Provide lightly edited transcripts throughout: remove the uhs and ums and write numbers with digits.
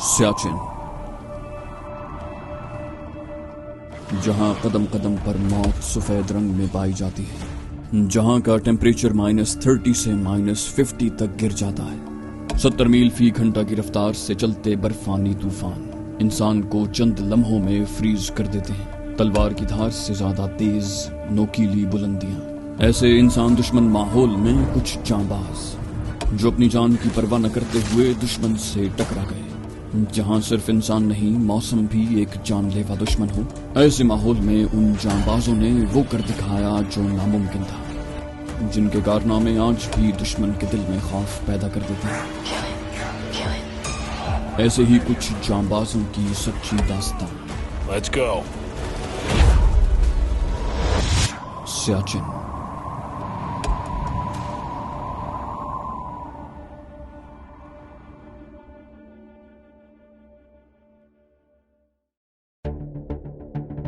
सियाचिन, जहां कदम कदम पर मौत सफेद रंग में पाई जाती है, जहां का टेम्परेचर -30 से -50 तक गिर जाता है। 70 मील फी घंटा की रफ्तार से चलते बर्फानी तूफान इंसान को चंद लम्हों में फ्रीज कर देते हैं। तलवार की धार से ज्यादा तेज नोकीली बुलंदियां। ऐसे इंसान दुश्मन माहौल में कुछ जांबाज जो अपनी जान की परवाह न करते हुए दुश्मन से टकरा गए। जहां सिर्फ इंसान नहीं, मौसम भी एक जानलेवा दुश्मन हो, ऐसे माहौल में उन जांबाजों ने वो कर दिखाया जो नामुमकिन था, जिनके कारनामे आज भी दुश्मन के दिल में खौफ पैदा कर देते हैं। ऐसे ही कुछ जांबाजों की सच्ची दास्तान। Let's go. Siachen.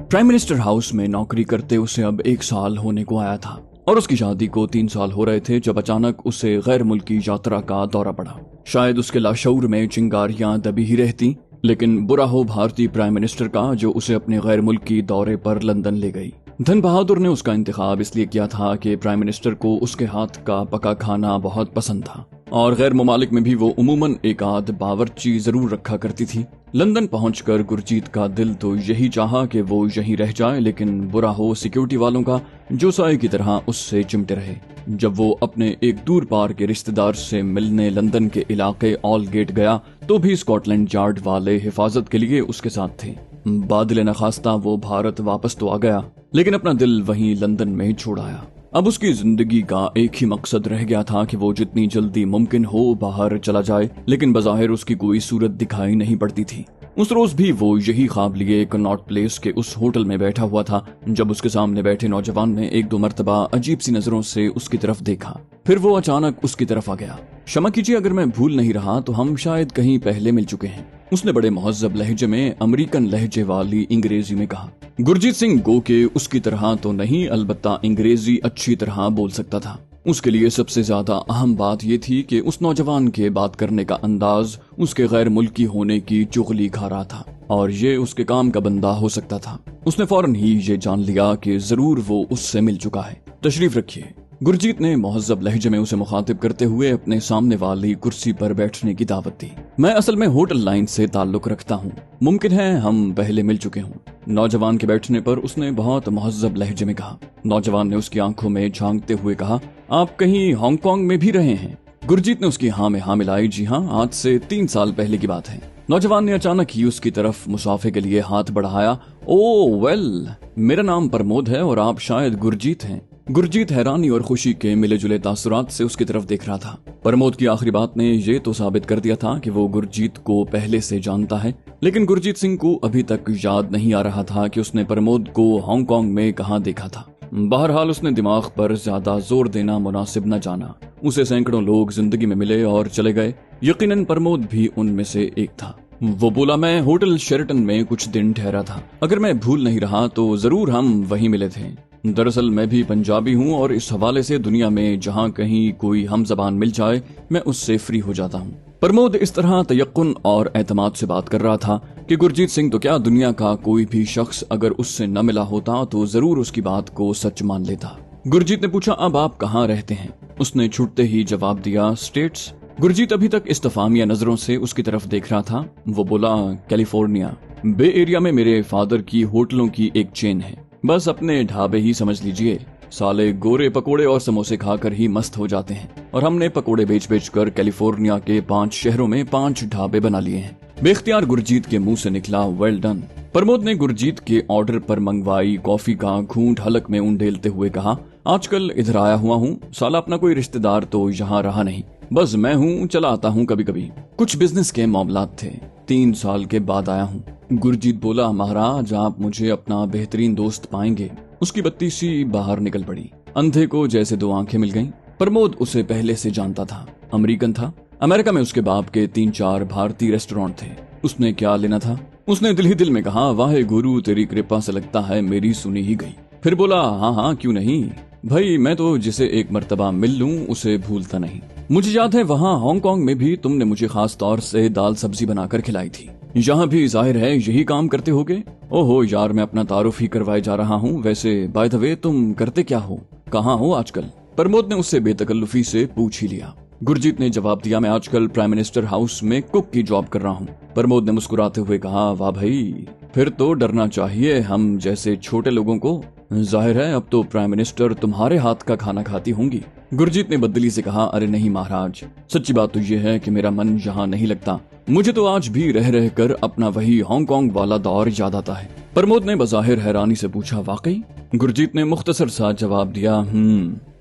Prime minister house में नौकरी करते उसे अब 1 साल होने को आया था और उसकी शादी को 3 साल हो रहे थे जब अचानक उसे गैर मुल्की यात्रा का दौरा पड़ा। शायद उसके लाशऊर में चिंगारियां दबी ही रहती, लेकिन बुरा हो भारतीय प्राइम मिनिस्टर का जो उसे अपने गैर मुल्की दौरे पर लंदन ले गई। धन बहादुर ने उसका इंतखाब इसलिए किया था कि प्राइम मिनिस्टर को उसके हाथ का पका खाना बहुत पसंद था और गैर ममालिक में भी वो उमूमन एक आध बावर्ची जरूर रखा करती थी। लंदन पहुंचकर गुरजीत का दिल तो यही चाहा कि वो यहीं रह जाए, लेकिन बुरा हो सिक्योरिटी वालों का जो साए की तरह उससे चिमटे रहे। जब वो अपने एक दूर पार के रिश्तेदार से मिलने लंदन के इलाके ऑलगेट गया तो भी स्कॉटलैंड यार्ड वाले हिफाजत के लिए उसके साथ थे। बादल नखास्ता वो भारत वापस तो आ गया, लेकिन अपना दिल वहीं लंदन में छोड़ आया। अब उसकी जिंदगी का एक ही मकसद रह गया था कि वो जितनी जल्दी मुमकिन हो बाहर चला जाए, लेकिन बज़ाहिर उसकी कोई सूरत दिखाई नहीं पड़ती थी। उस रोज भी वो यही ख्वाब लिए कनॉट प्लेस के उस होटल में बैठा हुआ था जब उसके सामने बैठे नौजवान ने 1-2 मरतबा अजीब सी नजरों से उसकी तरफ देखा। फिर वो अचानक उसकी तरफ आ गया। क्षमा कीजिए अगर मैं भूल नहीं रहा तो हम शायद कहीं पहले मिल चुके हैं, उसने बड़े मुहज्जब लहजे में अमेरिकन लहजे वाली अंग्रेजी में कहा। गुरजीत सिंह गो के उसकी तरह तो नहीं, अलबत्ता अंग्रेजी अच्छी तरह बोल सकता था। उसके लिए सबसे ज्यादा अहम बात यह थी कि उस नौजवान के बात करने का अंदाज उसके गैर मुल्की होने की चुगली खा रहा था और ये उसके काम का बंदा हो सकता था। उसने फौरन ही ये जान लिया कि जरूर वो उससे मिल चुका है। तशरीफ रखिए, गुरजीत ने मुहज्जब लहजे में उसे मुखातिब करते हुए अपने सामने वाली कुर्सी पर बैठने की दावत दी। मैं असल में होटल लाइन से ताल्लुक रखता हूँ, मुमकिन है हम पहले मिल चुके हों। नौजवान के बैठने पर उसने बहुत मुहज्जब लहजे में कहा। नौजवान ने उसकी आंखों में झांकते हुए कहा, आप कहीं हांगकांग में भी रहे हैं? गुरजीत ने उसकी हाँ में हाँ मिलाई। जी हाँ, आज से 3 साल पहले की बात है। नौजवान ने अचानक ही उसकी तरफ मुसाफे के लिए हाथ बढ़ाया। ओ वेल, मेरा नाम प्रमोद है और आप शायद गुरजीत हैं। गुरजीत हैरानी और खुशी के मिले जुले तासुरात से उसकी तरफ देख रहा था। प्रमोद की आखिरी बात ने ये तो साबित कर दिया था कि वो गुरजीत को पहले से जानता है, लेकिन गुरजीत सिंह को अभी तक याद नहीं आ रहा था कि उसने प्रमोद को हांगकांग में कहाँ देखा था। बहरहाल उसने दिमाग पर ज्यादा जोर देना मुनासिब न जाना। उसे सैकड़ों लोग जिंदगी में मिले और चले गए, यकीनन प्रमोद भी उनमें से एक था। वो बोला, मैं होटल शेरटन में कुछ दिन ठहरा था। अगर मैं भूल नहीं रहा तो जरूर हम वहीं मिले थे। दरअसल मैं भी पंजाबी हूँ और इस हवाले से दुनिया में जहाँ कहीं कोई हम जबान मिल जाए मैं उससे फ्री हो जाता हूँ। प्रमोद इस तरह तयक्कुन और एतमाद से बात कर रहा था कि गुरजीत सिंह तो क्या, दुनिया का कोई भी शख्स अगर उससे न मिला होता तो जरूर उसकी बात को सच मान लेता। गुरजीत ने पूछा, अब आप कहाँ रहते हैं? उसने छुटते ही जवाब दिया, स्टेट्स। गुरजीत अभी तक इस्तफामिया नजरों से उसकी तरफ देख रहा था। वो बोला, कैलिफोर्निया। बे एरिया में मेरे फादर की होटलों की एक चेन है, बस अपने ढाबे ही समझ लीजिए। साले गोरे पकोड़े और समोसे खाकर ही मस्त हो जाते हैं और हमने पकोड़े बेच बेच कर कैलिफोर्निया के 5 शहरों में 5 ढाबे बना लिए हैं। बेख्तियार गुरजीत के मुंह से निकला, वेल डन। प्रमोद ने गुरजीत के ऑर्डर पर मंगवाई कॉफी का घूंट हलक में उंडेलते हुए कहा, आजकल इधर आया हुआ हूँ, साला अपना कोई रिश्तेदार तो यहाँ रहा नहीं, बस मैं हूँ, चला आता हूँ कभी कभी। कुछ बिजनेस के मामलात थे, 3 साल के बाद आया हूँ। गुरजीत बोला, महाराज आप मुझे अपना बेहतरीन दोस्त पाएंगे। उसकी बत्ती सी बाहर निकल पड़ी। अंधे को जैसे 2 आंखें मिल गईं। प्रमोद उसे पहले से जानता था, अमेरिकन था। अमेरिका में उसके बाप के 3-4 भारतीय रेस्टोरेंट थे। उसने क्या लेना था? उसने दिल ही दिल में कहा, वाहे गुरु तेरी कृपा से लगता है मेरी सुनी ही गई। फिर बोला, हाँ हाँ क्यों नहीं। भाई मैं तो जिसे एक मर्तबा मिल लूं उसे भूलता नहीं। मुझे याद है वहाँ हांगकांग में भी तुमने मुझे खास तौर से दाल सब्जी बनाकर खिलाई थी। यहाँ भी जाहिर है यही काम करते होगे। ओहो यार, मैं अपना तारुफ ही करवाए जा रहा हूँ। वैसे बाय द वे तुम करते क्या हो, कहाँ हो आजकल? प्रमोद ने उससे बेतकल्लुफी से पूछ ही लिया। गुरजीत ने जवाब दिया, मैं आजकल प्राइम मिनिस्टर हाउस में कुक की जॉब कर रहा हूँ। प्रमोद ने मुस्कुराते हुए कहा, वाह भाई, फिर तो डरना चाहिए हम जैसे छोटे लोगों को। जाहिर है अब तो प्राइम मिनिस्टर तुम्हारे हाथ का खाना खाती होंगी। गुरजीत ने बदली से कहा, अरे नहीं महाराज, सच्ची बात तो ये है कि मेरा मन यहाँ नहीं लगता। मुझे तो आज भी रह रह कर अपना वही हांगकांग वाला दौर याद आता है। प्रमोद ने बज़ाहिर हैरानी से पूछा, वाकई? गुरजीत ने मुख्तसर सा जवाब दिया,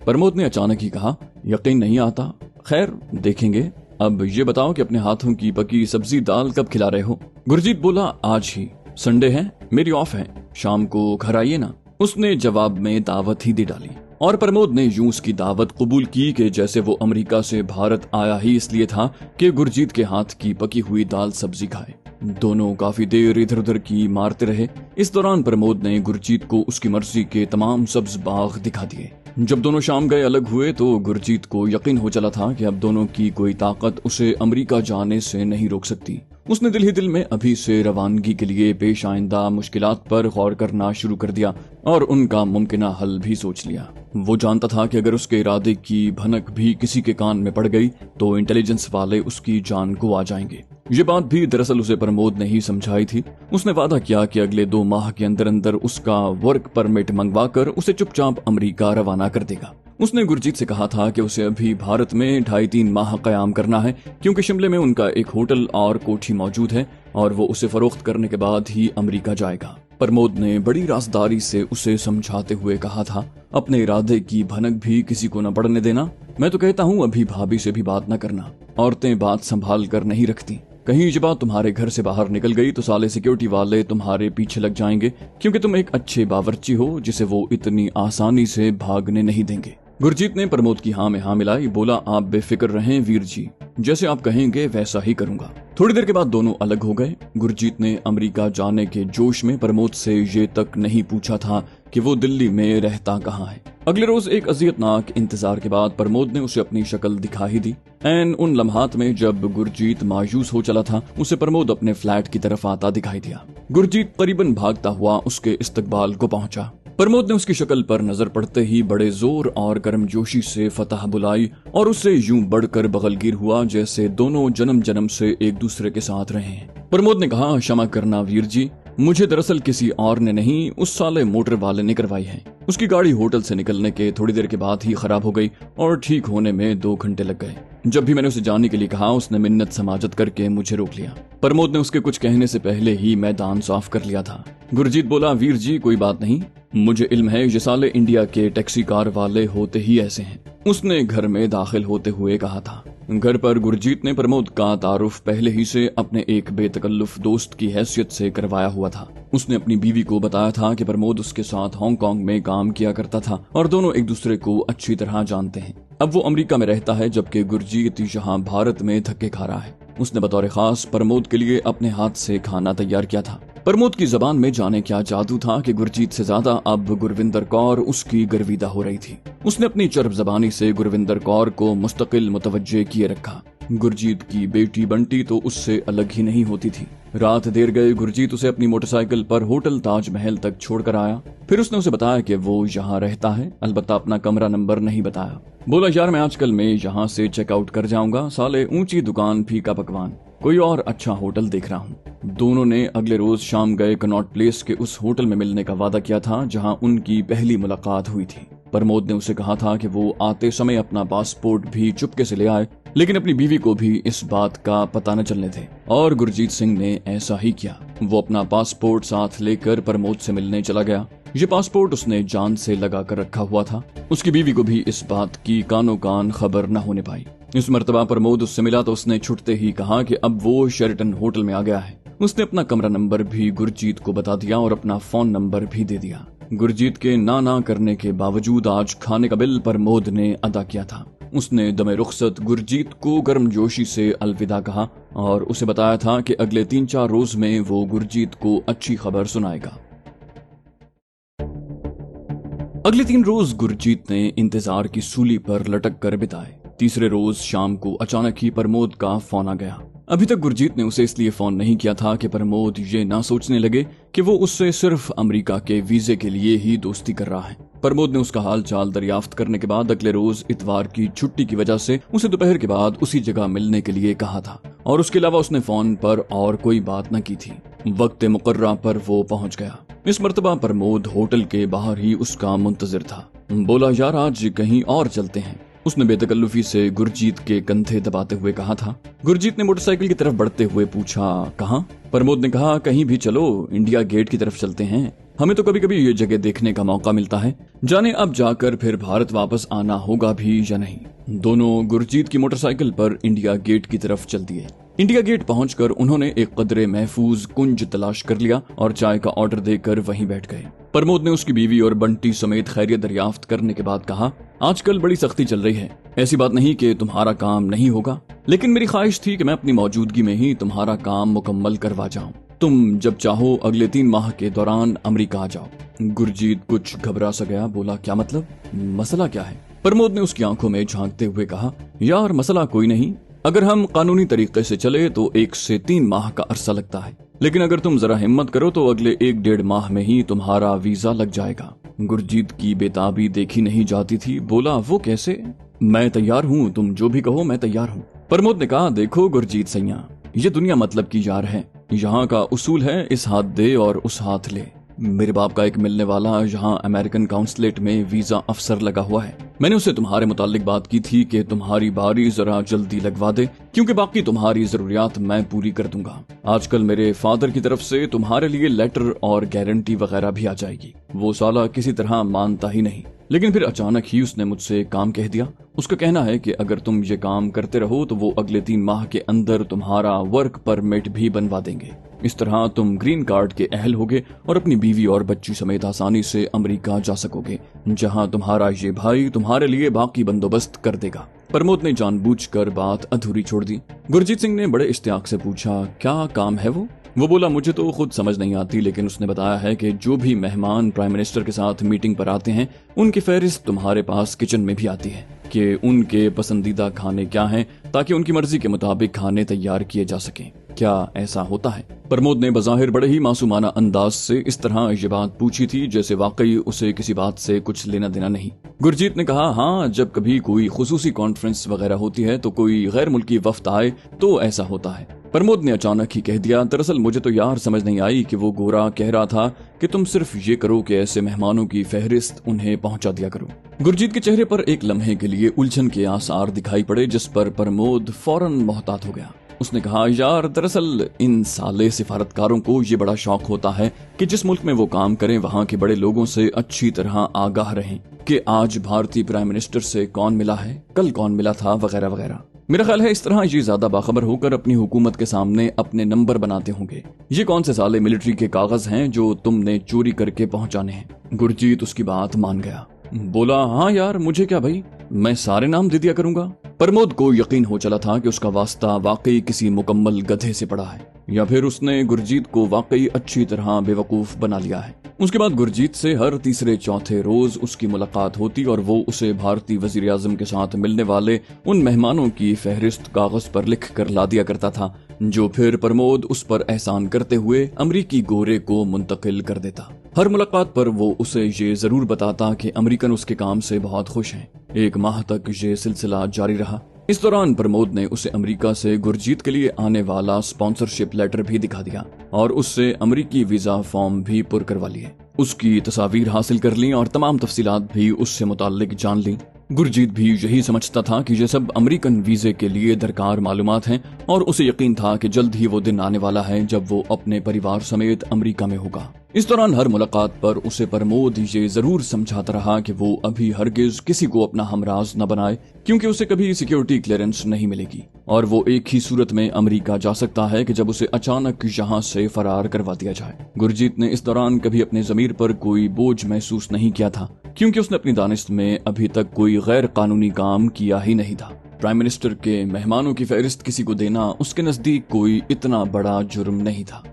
प्रमोद ने अचानक ही कहा, यकीन नहीं आता। खैर देखेंगे। अब ये बताओ कि अपने हाथों की पकी सब्जी दाल कब खिला रहे हो? गुरजीत बोला, आज ही, संडे है, मेरी ऑफ है, शाम को घर आइए ना। उसने जवाब में दावत ही दे डाली और प्रमोद ने यूं उसकी दावत कबूल की कि जैसे वो अमेरिका से भारत आया ही इसलिए था कि गुरजीत के हाथ की पकी हुई दाल सब्जी खाए। दोनों काफी देर इधर उधर की मारते रहे। इस दौरान प्रमोद ने गुरजीत को उसकी मर्जी के तमाम सब्ज बाग दिखा दिए। जब दोनों शाम गए अलग हुए तो गुरजीत को यकीन हो चला था कि अब दोनों की कोई ताकत उसे अमेरिका जाने से नहीं रोक सकती। उसने दिल ही दिल में अभी से रवानगी के लिए पेश आइंदा मुश्किलात पर गौर करना शुरू कर दिया और उनका मुमकिना हल भी सोच लिया। वो जानता था कि अगर उसके इरादे की भनक भी किसी के कान में पड़ गई तो इंटेलिजेंस वाले उसकी जान को आ जाएंगे। ये बात भी दरअसल उसे प्रमोद ने ही समझाई थी। उसने वादा किया कि अगले 2 माह के अंदर अंदर उसका वर्क परमिट मंगवाकर उसे चुपचाप अमेरिका रवाना कर देगा। उसने गुरजीत से कहा था कि उसे अभी भारत में 2.5-3 माह कयाम करना है, क्योंकि शिमले में उनका एक होटल और कोठी मौजूद है और वो उसे फरोख्त करने के बाद ही अमेरिका जाएगा। प्रमोद ने बड़ी राजदारी से उसे समझाते हुए कहा था, अपने इरादे की भनक भी किसी को न पड़ने देना। मैं तो कहता हूँ अभी भाभी से भी बात न करना, औरतें बात संभाल कर नहीं रखती। कहीं ये बात तुम्हारे घर से बाहर निकल गई तो साले सिक्योरिटी वाले तुम्हारे पीछे लग जाएंगे, क्योंकि तुम एक अच्छे बावर्ची हो जिसे वो इतनी आसानी से भागने नहीं देंगे। गुरजीत ने प्रमोद की हाँ में हाँ मिलाई, बोला, आप बेफिक्र रहें वीर जी, जैसे आप कहेंगे वैसा ही करूंगा। थोड़ी देर के बाद दोनों अलग हो गए। गुरजीत ने अमेरिका जाने के जोश में प्रमोद से ये तक नहीं पूछा था कि वो दिल्ली में रहता कहाँ है। अगले रोज एक अजियतनाक इंतजार के बाद प्रमोद ने उसे अपनी शक्ल दिखा ही दी। एन उन लम्हात में जब गुरजीत मायूस हो चला था, उसे प्रमोद अपने फ्लैट की तरफ आता दिखाई दिया। गुरजीत करीबन भागता हुआ उसके इस्तकबाल को पहुंचा। प्रमोद ने उसकी शक्ल पर नजर पड़ते ही बड़े जोर और गर्मजोशी से फतह बुलाई और उससे यूं बढ़कर बगलगीर हुआ जैसे दोनों जन्म जन्म से एक दूसरे के साथ रहे हैं। प्रमोद ने कहा, क्षमा करना वीर जी, मुझे दरअसल किसी और ने नहीं, उस साले मोटर वाले ने करवाई है। उसकी गाड़ी होटल से निकलने के थोड़ी देर के बाद ही खराब हो गई और ठीक होने में 2 घंटे लग गए। जब भी मैंने उसे जाने के लिए कहा उसने मिन्नत समाजत करके मुझे रोक लिया। प्रमोद ने उसके कुछ कहने से पहले ही मैदान साफ कर लिया था। गुरजीत बोला, वीर जी कोई बात नहीं, मुझे इल्म है ये साले इंडिया के टैक्सी कार वाले होते ही ऐसे हैं। उसने घर में दाखिल होते हुए कहा था। घर पर गुरजीत ने प्रमोद का तारुफ पहले ही से अपने एक बेतकल्लुफ दोस्त की हैसियत से करवाया हुआ था। उसने अपनी बीवी को बताया था कि प्रमोद उसके साथ हांगकांग में काम किया करता था और दोनों एक दूसरे को अच्छी तरह जानते हैं। अब वो अमेरिका में रहता है जबकि गुरजीत यहाँ भारत में धक्के खा रहा है। उसने बतौर खास प्रमोद के लिए अपने हाथ से खाना तैयार किया था। प्रमोद की जबान में जाने क्या जादू था कि गुरजीत से ज्यादा अब गुरविंदर कौर उसकी गर्विदा हो रही थी। उसने अपनी चर्ब जबानी से गुरविंदर कौर को मुस्तकिल मुतवज्जे किए रखा। गुरजीत की बेटी बंटी तो उससे अलग ही नहीं होती थी। रात देर गए गुरजीत उसे अपनी मोटरसाइकिल पर होटल ताजमहल तक छोड़कर आया। फिर उसने उसे बताया कि वो यहाँ रहता है, अलबत्ता अपना कमरा नंबर नहीं बताया। बोला, यार मैं आजकल मैं यहाँ से चेकआउट कर जाऊंगा, साले ऊंची दुकान फीका पकवान, कोई और अच्छा होटल देख रहा हूँ। दोनों ने अगले रोज शाम गए कनॉट प्लेस के उस होटल में मिलने का वादा किया था जहाँ उनकी पहली मुलाकात हुई थी। प्रमोद ने उसे कहा था कि वो आते समय अपना पासपोर्ट भी चुपके से ले आए, लेकिन अपनी बीवी को भी इस बात का पता न चलने थे और गुरजीत सिंह ने ऐसा ही किया। वो अपना पासपोर्ट साथ लेकर प्रमोद से मिलने चला गया। ये पासपोर्ट उसने जान से लगा कर रखा हुआ था। उसकी बीवी को भी इस बात की कानो कान खबर न होने पाई। इस मर्तबा प्रमोद उससे मिला तो उसने छुटते ही कहा कि अब वो शेरटन होटल में आ गया है। उसने अपना कमरा नंबर भी गुरजीत को बता दिया और अपना फोन नंबर भी दे दिया। गुरजीत के ना करने के बावजूद आज खाने का बिल प्रमोद ने अदा किया था। उसने दमे रुखसत गुरजीत को गर्मजोशी से अलविदा कहा और उसे बताया था कि अगले 3-4 रोज में वो गुरजीत को अच्छी खबर सुनाएगा। अगले 3 रोज गुरजीत ने इंतजार की सूली पर लटक कर बिताए। तीसरे रोज शाम को अचानक ही प्रमोद का फोन आ गया। अभी तक गुरजीत ने उसे इसलिए फोन नहीं किया था कि प्रमोद ये ना सोचने लगे कि वो उससे सिर्फ अमेरिका के वीजे के लिए ही दोस्ती कर रहा है। प्रमोद ने उसका हाल चाल दरियाफ्त करने के बाद अगले रोज इतवार की छुट्टी की वजह से उसे दोपहर के बाद उसी जगह मिलने के लिए कहा था और उसके अलावा उसने फोन पर और कोई बात न की थी। वक्त मुकर्रा पर वो पहुंच गया। इस मर्तबा प्रमोद होटल के बाहर ही उसका मुंतजिर था। बोला, यार आज कहीं और चलते हैं, उसने बेतकल्लुफी से गुरजीत के कंधे दबाते हुए कहा था। गुरजीत ने मोटरसाइकिल की तरफ बढ़ते हुए पूछा, कहां? प्रमोद ने कहा, कहीं भी चलो, इंडिया गेट की तरफ चलते हैं, हमें तो कभी कभी ये जगह देखने का मौका मिलता है, जाने अब जाकर फिर भारत वापस आना होगा भी या नहीं। दोनों गुरजीत की मोटरसाइकिल पर इंडिया गेट की तरफ चल दिए। इंडिया गेट पहुंचकर उन्होंने एक कदरे महफूज कुंज तलाश कर लिया और चाय का ऑर्डर देकर वहीं बैठ गए। प्रमोद ने उसकी बीवी और बंटी समेत खैरियत दरियाफ्त करने के बाद कहा, आजकल बड़ी सख्ती चल रही है, ऐसी बात नहीं कि तुम्हारा काम नहीं होगा, लेकिन मेरी ख्वाहिश थी कि मैं अपनी मौजूदगी में ही तुम्हारा काम मुकम्मल करवा जाऊं। तुम जब चाहो अगले 3 माह के दौरान अमेरिका आ जाओ। गुरजीत कुछ घबरा सा गया। बोला, क्या मतलब? मसला क्या है? प्रमोद ने उसकी आंखों में झांकते हुए कहा, यार मसला कोई नहीं, अगर हम कानूनी तरीके से चले तो 1 से 3 माह का अरसा लगता है, लेकिन अगर तुम जरा हिम्मत करो तो अगले 1-1.5 माह में ही तुम्हारा वीजा लग जाएगा। गुरजीत की बेताबी देखी नहीं जाती थी। बोला, वो कैसे? मैं तैयार हूँ, तुम जो भी कहो मैं तैयार हूँ। प्रमोद ने कहा, देखो गुरजीत सैया, ये दुनिया मतलब की यार है, यहाँ का उसूल है इस हाथ दे और उस हाथ ले। मेरे बाप का एक मिलने वाला यहाँ अमेरिकन काउंसलेट में वीजा अफसर लगा हुआ है। मैंने उससे तुम्हारे मुतालिक बात की थी कि तुम्हारी बारी जरा जल्दी लगवा दे, क्योंकि बाकी तुम्हारी जरूरियात मैं पूरी कर दूंगा। आजकल मेरे फादर की तरफ से तुम्हारे लिए लेटर और गारंटी वगैरह भी आ जाएगी। वो साला किसी तरह मानता ही नहीं, लेकिन फिर अचानक ही उसने मुझसे काम कह दिया। उसका कहना है कि अगर तुम ये काम करते रहो तो वो अगले 3 माह के अंदर तुम्हारा वर्क परमिट भी बनवा देंगे। इस तरह तुम ग्रीन कार्ड के अहल होगे और अपनी बीवी और बच्ची समेत आसानी से अमेरिका जा सकोगे, जहां तुम्हारा ये भाई तुम्हारे लिए बाकी बंदोबस्त कर देगा। प्रमोद ने जानबूझकर बात अधूरी छोड़ दी। गुरजीत सिंह ने बड़े इश्तियाक से पूछा, क्या काम है वो बोला, मुझे तो खुद समझ नहीं आती, लेकिन उसने बताया है कि जो भी मेहमान प्राइम मिनिस्टर के साथ मीटिंग पर आते हैं उनकी फहरिस्त तुम्हारे पास किचन में भी आती है कि उनके पसंदीदा खाने क्या हैं, ताकि उनकी मर्जी के मुताबिक खाने तैयार किए जा सकें। क्या ऐसा होता है? प्रमोद ने बज़ाहिर बड़े ही मासूमाना अंदाज से इस तरह ये बात पूछी थी जैसे वाकई उसे किसी बात से कुछ लेना देना नहीं। गुरजीत ने कहा, हाँ, जब कभी कोई खुसूसी कॉन्फ्रेंस वगैरह होती है तो कोई गैर मुल्की वफ्द आए तो ऐसा होता है। प्रमोद ने अचानक ही कह दिया, दरअसल मुझे तो यार समझ नहीं आई कि वो गोरा कह रहा था कि तुम सिर्फ ये करो कि ऐसे मेहमानों की फहरिस्त उन्हें पहुंचा दिया करो। गुरजीत के चेहरे पर एक लम्हे के लिए उलझन के आसार दिखाई पड़े, जिस पर प्रमोद फौरन मोहतात हो गया। उसने कहा, यार दरअसल इन साले सिफारतकारों को ये बड़ा शौक होता है कि जिस मुल्क में वो काम करें वहाँ के बड़े लोगों से अच्छी तरह आगाह रहें कि आज भारतीय प्राइम मिनिस्टर से कौन मिला है, कल कौन मिला था, वगैरह वगैरह। मेरा ख्याल है इस तरह ये ज्यादा बाखबर होकर अपनी हुकूमत के सामने अपने नंबर बनाते होंगे। ये कौन से साले मिलिट्री के कागज हैं जो तुमने चोरी करके पहुंचाने हैं? गुरजीत उसकी बात मान गया। बोला, हाँ यार, मुझे क्या भाई, मैं सारे नाम दे दिया करूंगा। प्रमोद को यकीन हो चला था कि उसका वास्ता वाकई किसी मुकम्मल गधे से पड़ा है, या फिर उसने गुरजीत को वाकई अच्छी तरह बेवकूफ बना लिया है। उसके बाद गुरजीत से हर तीसरे चौथे रोज उसकी मुलाकात होती और वो उसे भारतीय वजीर आजम के साथ मिलने वाले उन मेहमानों की फहरिस्त कागज पर लिख कर ला दिया करता था, जो फिर प्रमोद उस पर एहसान करते हुए अमरीकी गोरे को मुंतकिल कर देता। हर मुलाकात पर वो उसे ये जरूर बताता कि अमेरिकन उसके काम से बहुत खुश हैं। 1 माह तक ये सिलसिला जारी रहा। इस दौरान प्रमोद ने उसे अमेरिका से गुरजीत के लिए आने वाला स्पॉन्सरशिप लेटर भी दिखा दिया और उससे अमेरिकी वीजा फॉर्म भी पुर करवा लिए। उसकी तस्वीर हासिल कर ली और तमाम तफसीलात भी उससे मुताल्लिक जान ली। गुरजीत भी यही समझता था कि ये सब अमेरिकन वीजे के लिए दरकार मालूमात हैं और उसे यकीन था कि जल्द ही वो दिन आने वाला है जब वो अपने परिवार समेत अमेरिका में होगा। इस दौरान हर मुलाकात पर उसे प्रमोद ये जरूर समझाता रहा कि वो अभी हरगिज किसी को अपना हमराज न बनाए, क्योंकि उसे कभी सिक्योरिटी क्लियरेंस नहीं मिलेगी और वो एक ही सूरत में अमेरिका जा सकता है कि जब उसे अचानक यहाँ से फरार करवा दिया जाए। गुरजीत ने इस दौरान कभी अपने जमीर पर कोई बोझ महसूस नहीं किया था, क्योंकि उसने अपनी दानिश में अभी तक कोई गैर कानूनी काम किया ही नहीं था। प्राइम मिनिस्टर के मेहमानों की फहरिस्त किसी को देना उसके नजदीक कोई इतना बड़ा जुर्म नहीं था।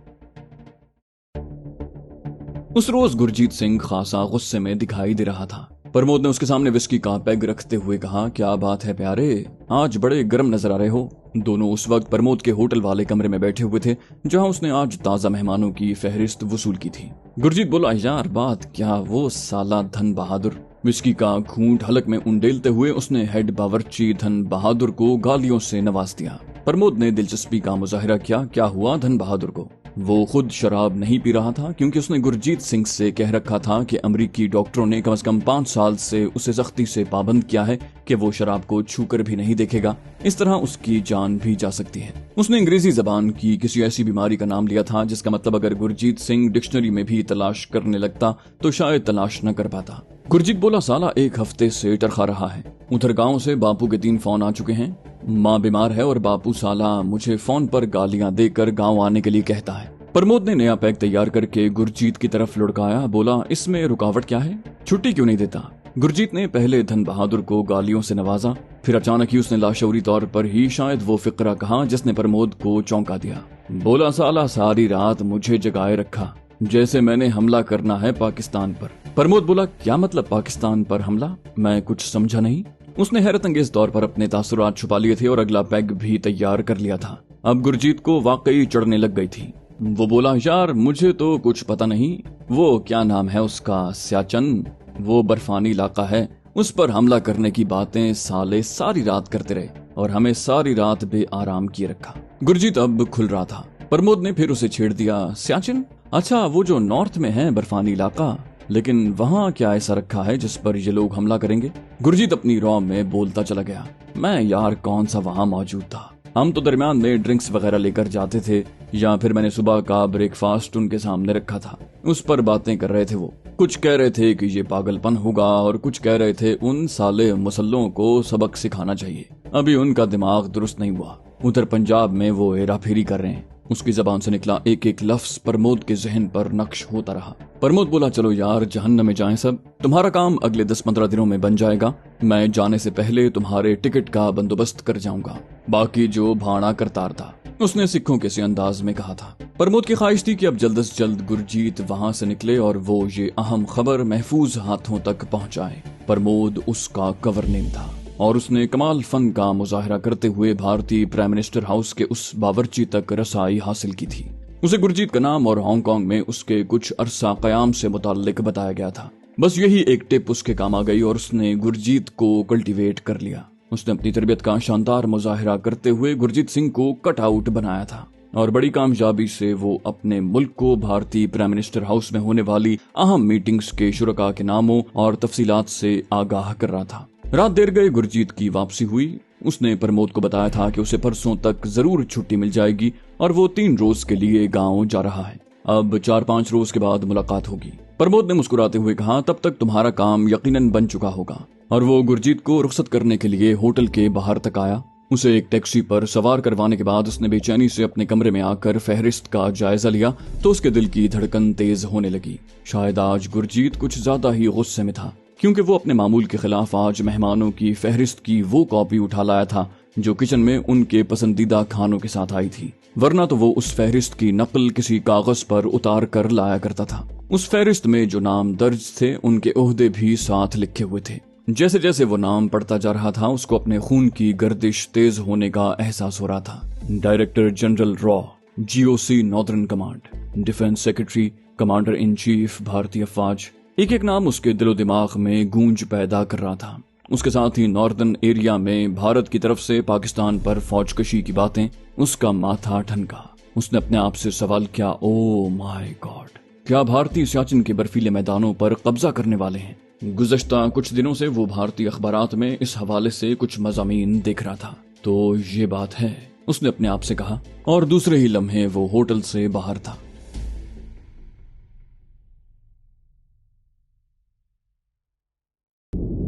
उस रोज गुरजीत सिंह खासा गुस्से में दिखाई दे रहा था। प्रमोद ने उसके सामने विस्की का पैग रखते हुए कहा, क्या बात है प्यारे, आज बड़े गर्म नजर आ रहे हो। दोनों उस वक्त प्रमोद के होटल वाले कमरे में बैठे हुए थे जहां उसने आज ताजा मेहमानों की फहरिस्त वसूल की थी। गुरजीत बोला, यार बात क्या, वो साला धन बहादुर। विस्की का घूंट हलक में उंडेलते हुए उसने हेड बावर्ची धन बहादुर को गालियों से नवाज दिया। प्रमोद ने दिलचस्पी का मुजाहिरा किया, क्या हुआ धन बहादुर को। वो खुद शराब नहीं पी रहा था क्योंकि उसने गुरजीत सिंह से कह रखा था कि अमेरिकी डॉक्टरों ने कम से कम 5 साल से उसे सख्ती से पाबंद किया है कि वो शराब को छूकर भी नहीं देखेगा, इस तरह उसकी जान भी जा सकती है। उसने अंग्रेजी जबान की किसी ऐसी बीमारी का नाम लिया था जिसका मतलब अगर गुरजीत सिंह डिक्शनरी में भी तलाश करने लगता तो शायद तलाश न कर पाता। गुरजीत बोला, साला 1 हफ्ते से टरखा रहा है। उधर गांव से बापू के 3 फोन आ चुके हैं। माँ बीमार है और बापू साला मुझे फोन पर गालियां देकर गांव आने के लिए कहता है। प्रमोद ने नया पैक तैयार करके गुरजीत की तरफ लुढ़काया, बोला, इसमें रुकावट क्या है, छुट्टी क्यों नहीं देता। गुरजीत ने पहले धन बहादुर को गालियों से नवाजा, फिर अचानक ही उसने लाशौरी तौर पर ही शायद वो फिक्रा कहा जिसने प्रमोद को चौंका दिया। बोला, साला सारी रात मुझे जगाए रखा जैसे मैंने हमला करना है पाकिस्तान पर। प्रमोद बोला, क्या मतलब पाकिस्तान पर हमला, मैं कुछ समझा नहीं। उसने हैरत अंगेज तौर पर अपने तासुरात छुपा लिए थे और अगला पैग भी तैयार कर लिया था। अब गुरजीत को वाकई चढ़ने लग गई थी। वो बोला, यार मुझे तो कुछ पता नहीं, वो क्या नाम है उसका, सियाचन, वो बर्फानी इलाका है, उस पर हमला करने की बातें साले सारी रात करते रहे और हमें सारी रात बेआराम किए रखा। गुरजीत अब खुल रहा था। प्रमोद ने फिर उसे छेड़ दिया, सियाचिन, अच्छा वो जो नॉर्थ में है बर्फानी इलाका, लेकिन वहाँ क्या ऐसा रखा है जिस पर ये लोग हमला करेंगे। गुरजीत अपनी रॉ में बोलता चला गया, मैं यार कौन सा वहाँ मौजूद था, हम तो दरमियान में ड्रिंक्स वगैरह लेकर जाते थे या फिर मैंने सुबह का ब्रेकफास्ट उनके सामने रखा था, उस पर बातें कर रहे थे। वो कुछ कह रहे थे कि ये पागलपन होगा और कुछ कह रहे थे उन साले मुसल्लों को सबक सिखाना चाहिए, अभी उनका दिमाग दुरुस्त नहीं हुआ। उधर पंजाब में वो हेराफेरी कर रहे हैं। उसकी जबान से निकला एक एक लफ्ज प्रमोद के जहन पर नक्श होता रहा। प्रमोद बोला, चलो यार जहन्नम में जाएं सब, तुम्हारा काम अगले 10-15 दिनों में बन जाएगा, मैं जाने से पहले तुम्हारे टिकट का बंदोबस्त कर जाऊंगा, बाकी जो भाड़ा करतार था। उसने सिखों के से अंदाज में कहा था। प्रमोद की ख्वाहिश थी कि अब जल्द से जल्द गुरजीत वहां से निकले और वो ये अहम खबर महफूज हाथों तक पहुंचाए। प्रमोद उसका गवर्नेम था और उसने कमाल फन का मुजाहिरा करते हुए भारतीय प्राइम मिनिस्टर हाउस के उस बावर्ची तक रसाई हासिल की थी। उसे गुरजीत का नाम और हांगकांग में उसके कुछ अरसा कयाम से मुताल्लिक बताया गया था। बस यही एक टिप उसके काम आ गई और उसने गुरजीत को कल्टीवेट कर लिया। उसने अपनी तरबियत का शानदार मुजाहिरा करते हुए गुरजीत सिंह को कट आउट बनाया था और बड़ी कामयाबी से वो अपने मुल्क को भारतीय प्राइम मिनिस्टर हाउस में होने वाली अहम मीटिंग्स के शुरका के नामों और तफसीलात से आगाह कर रहा था। रात देर गए गुरजीत की वापसी हुई। उसने प्रमोद को बताया था कि उसे परसों तक जरूर छुट्टी मिल जाएगी और वो 3 रोज के लिए गांव जा रहा है। अब 4-5 रोज के बाद मुलाकात होगी। प्रमोद ने मुस्कुराते हुए कहा, तब तक तुम्हारा काम यकीनन बन चुका होगा। और वो गुरजीत को रुखसत करने के लिए होटल के बाहर तक आया। उसे एक टैक्सी पर सवार करवाने के बाद उसने बेचैनी से अपने कमरे में आकर फहरिस्त का जायजा लिया तो उसके दिल की धड़कन तेज होने लगी। शायद आज गुरजीत कुछ ज्यादा ही गुस्से में था क्योंकि वो अपने मामूल के खिलाफ आज मेहमानों की फहरिस्त की वो कॉपी उठा लाया था जो किचन में उनके पसंदीदा खानों के साथ आई थी, वरना तो वो उस फहरिस्त की नकल किसी कागज पर उतार कर लाया करता था। उस फहरिस्त में जो नाम दर्ज थे उनके ओहदे भी साथ लिखे हुए थे। जैसे जैसे वो नाम पढ़ता जा रहा था उसको अपने खून की गर्दिश तेज होने का एहसास हो रहा था। Director general raw, GOC northern command, defence secretary, commander in chief भारतीय फौज, एक एक नाम उसके दिलो दिमाग में गूंज पैदा कर रहा था। उसके साथ ही नॉर्दर्न एरिया में भारत की तरफ से पाकिस्तान पर फौजकशी की बातें, उसका माथा ठनका। उसने अपने आप से सवाल किया, ओ माय गॉड, क्या भारतीय सियाचिन के बर्फीले मैदानों पर कब्जा करने वाले हैं? गुज़श्ता कुछ दिनों से वो भारतीय अखबारात में इस हवाले से कुछ मज़ामीन देख रहा था। तो ये बात है, उसने अपने आप से कहा, और दूसरे ही लम्हे वो होटल से बाहर था।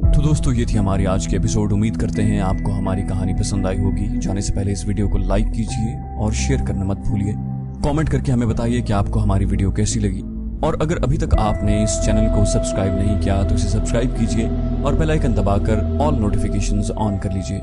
तो दोस्तों ये थी हमारी आज की एपिसोड। उम्मीद करते हैं आपको हमारी कहानी पसंद आई होगी। जाने से पहले इस वीडियो को लाइक कीजिए और शेयर करना मत भूलिए। कमेंट करके हमें बताइए कि आपको हमारी वीडियो कैसी लगी। और अगर अभी तक आपने इस चैनल को सब्सक्राइब नहीं किया तो इसे सब्सक्राइब कीजिए और बेल आइकन दबाकर ऑल नोटिफिकेशंस ऑन कर लीजिए।